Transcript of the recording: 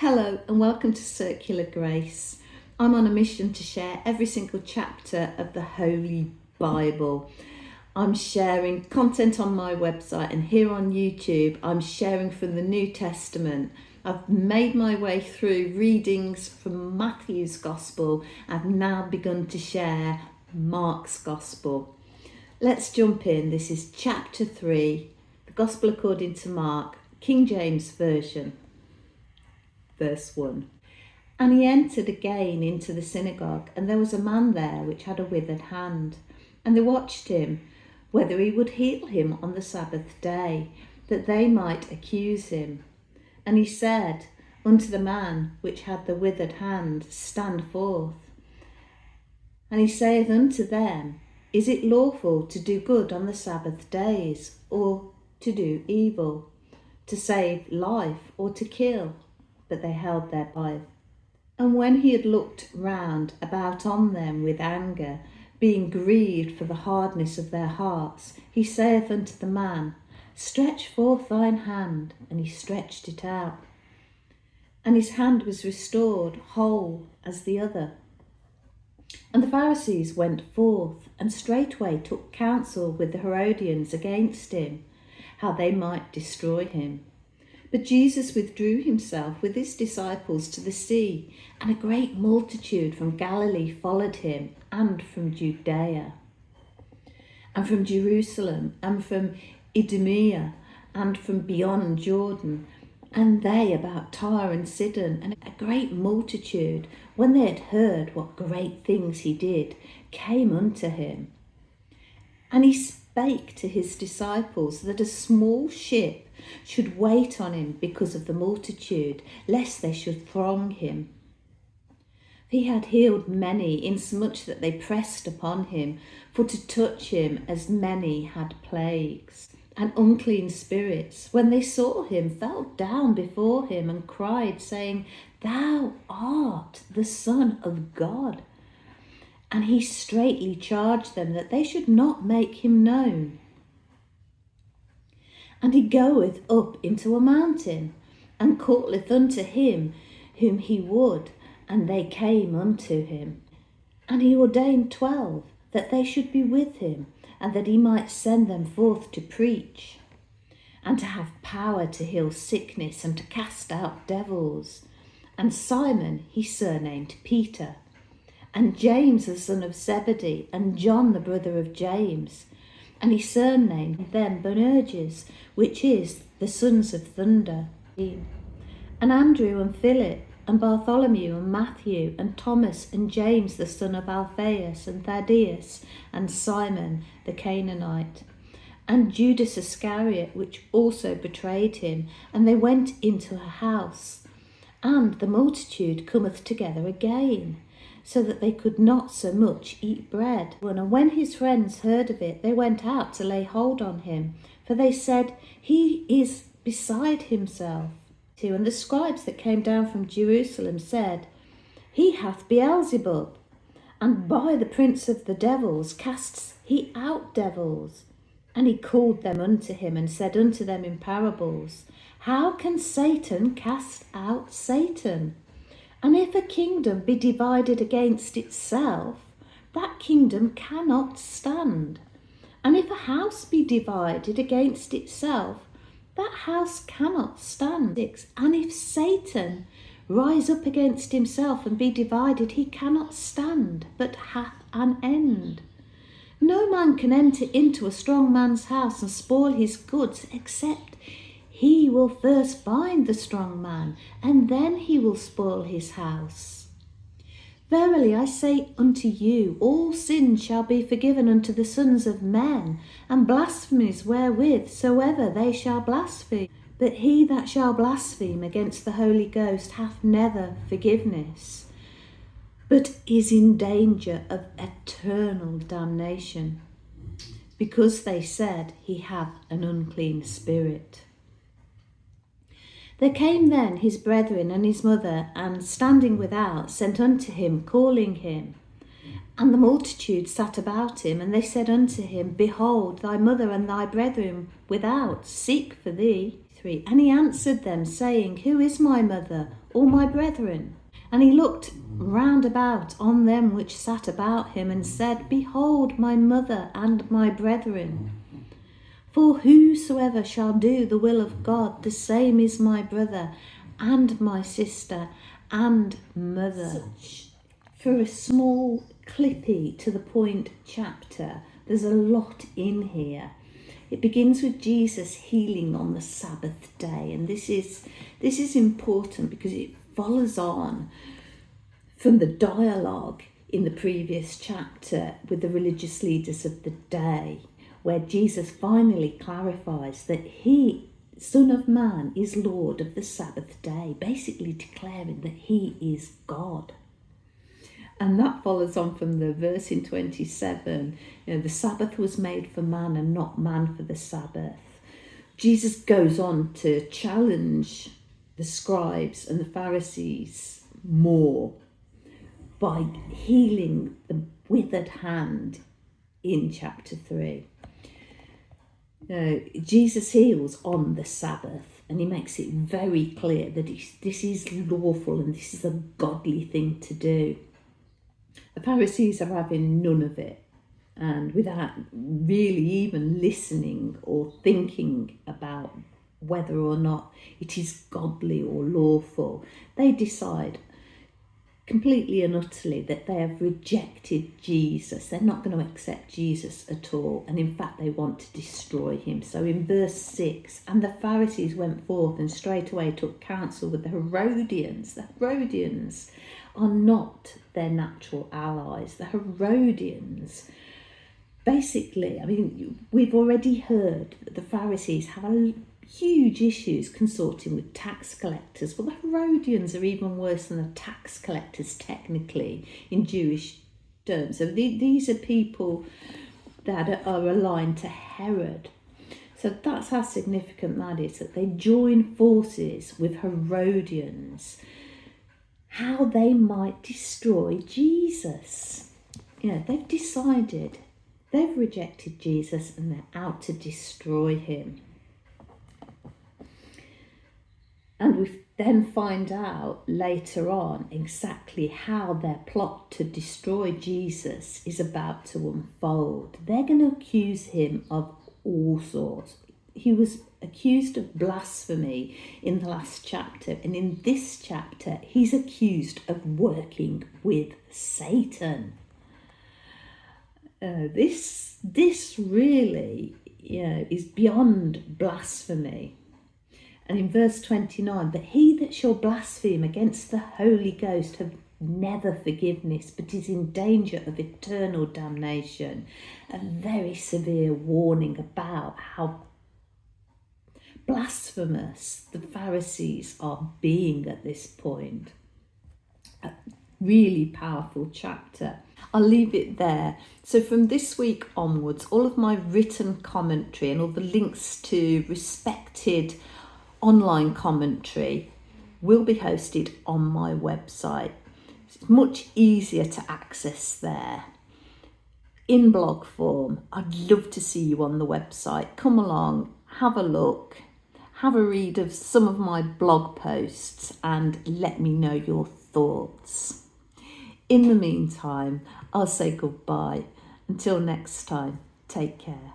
Hello and welcome to Circular Grace. I'm on a mission to share every single chapter of the Holy Bible. I'm sharing content on my website and here on YouTube I'm sharing from the New Testament. I've made my way through readings from Matthew's Gospel. I've now begun to share Mark's Gospel. Let's jump in. This is chapter 3, the Gospel according to Mark, King James Version. Verse 1. And he entered again into the synagogue, and there was a man there which had a withered hand. And they watched him, whether he would heal him on the Sabbath day, that they might accuse him. And he said unto the man which had the withered hand, Stand forth. And he saith unto them, Is it lawful to do good on the Sabbath days, or to do evil, to save life, or to kill? But they held their peace. And when he had looked round about on them with anger, being grieved for the hardness of their hearts, he saith unto the man, Stretch forth thine hand. And he stretched it out. And his hand was restored, whole as the other. And the Pharisees went forth, and straightway took counsel with the Herodians against him, how they might destroy him. But Jesus withdrew himself with his disciples to the sea, and a great multitude from Galilee followed him, and from Judea, and from Jerusalem, and from Idumea, and from beyond Jordan, and they about Tyre and Sidon. And a great multitude, when they had heard what great things he did, came unto him. And he spake to his disciples that a small ship should wait on him because of the multitude, lest they should throng him. He had healed many, insomuch that they pressed upon him for to touch him, as many had plagues and unclean spirits, when they saw him, fell down before him and cried, saying, Thou art the Son of God. And he straitly charged them that they should not make him known. And he goeth up into a mountain, and calleth unto him whom he would, and they came unto him. And he ordained 12, that they should be with him, and that he might send them forth to preach, and to have power to heal sickness, and to cast out devils. And Simon he surnamed Peter, and James the son of Zebedee, and John the brother of James. And he surnamed them Boanerges, which is the sons of thunder. And Andrew and Philip, and Bartholomew and Matthew, and Thomas and James the son of Alphaeus, and Thaddeus, and Simon the Canaanite, and Judas Iscariot, which also betrayed him. And they went into a house, and the multitude cometh together again, so that they could not so much eat bread. And when his friends heard of it, they went out to lay hold on him, for they said, He is beside himself. And the scribes that came down from Jerusalem said, He hath Beelzebub, and by the prince of the devils casts he out devils. And he called them unto him, and said unto them in parables, How can Satan cast out Satan? And if a kingdom be divided against itself, that kingdom cannot stand. And if a house be divided against itself, that house cannot stand. And if Satan rise up against himself and be divided, he cannot stand, but hath an end. No man can enter into a strong man's house and spoil his goods, except he will first bind the strong man, and then he will spoil his house. Verily I say unto you, all sins shall be forgiven unto the sons of men, and blasphemies wherewith soever they shall blaspheme. But he that shall blaspheme against the Holy Ghost hath never forgiveness, but is in danger of eternal damnation, because they said he hath an unclean spirit. There came then his brethren and his mother, and standing without, sent unto him, calling him. And the multitude sat about him, and they said unto him, Behold, thy mother and thy brethren without seek for thee. 23. And he answered them, saying, Who is my mother, or my brethren? And he looked round about on them which sat about him, and said, Behold, my mother and my brethren. For whosoever shall do the will of God, the same is my brother, and my sister, and mother. For a small, clippy, to the point chapter, there's a lot in here. It begins with Jesus healing on the Sabbath day, and this is important because it follows on from the dialogue in the previous chapter with the religious leaders of the day, where Jesus finally clarifies that he, Son of Man, is Lord of the Sabbath day, basically declaring that he is God. And that follows on from the verse in 27, the Sabbath was made for man and not man for the Sabbath. Jesus goes on to challenge the scribes and the Pharisees more by healing the withered hand in chapter 3. Jesus heals on the Sabbath, and he makes it very clear that this is lawful and this is a godly thing to do. The Pharisees are having none of it, and without really even listening or thinking about whether or not it is godly or lawful, they decide completely and utterly that they have rejected Jesus. They're not going to accept Jesus at all, and in fact they want to destroy him. So in verse 6, and the Pharisees went forth and straightway took counsel with the Herodians. The Herodians are not their natural allies. The Herodians, basically, we've already heard that the Pharisees have huge issues consorting with tax collectors. Well, the Herodians are even worse than the tax collectors, technically, in Jewish terms. So these are people that are aligned to Herod. So that's how significant that is, that they join forces with Herodians, how they might destroy Jesus. They've decided, they've rejected Jesus and they're out to destroy him. And we then find out later on exactly how their plot to destroy Jesus is about to unfold. They're going to accuse him of all sorts. He was accused of blasphemy in the last chapter, and in this chapter he's accused of working with Satan. This really is beyond blasphemy. And in verse 29, but he that shall blaspheme against the Holy Ghost have never forgiveness, but is in danger of eternal damnation. A very severe warning about how blasphemous the Pharisees are being at this point. A really powerful chapter. I'll leave it there. So from this week onwards, all of my written commentary and all the links to respected online commentary will be hosted on my website. It's much easier to access there in blog form. I'd love to see you on the website. Come along, have a look, have a read of some of my blog posts and let me know your thoughts. In the meantime, I'll say goodbye. Until next time, take care.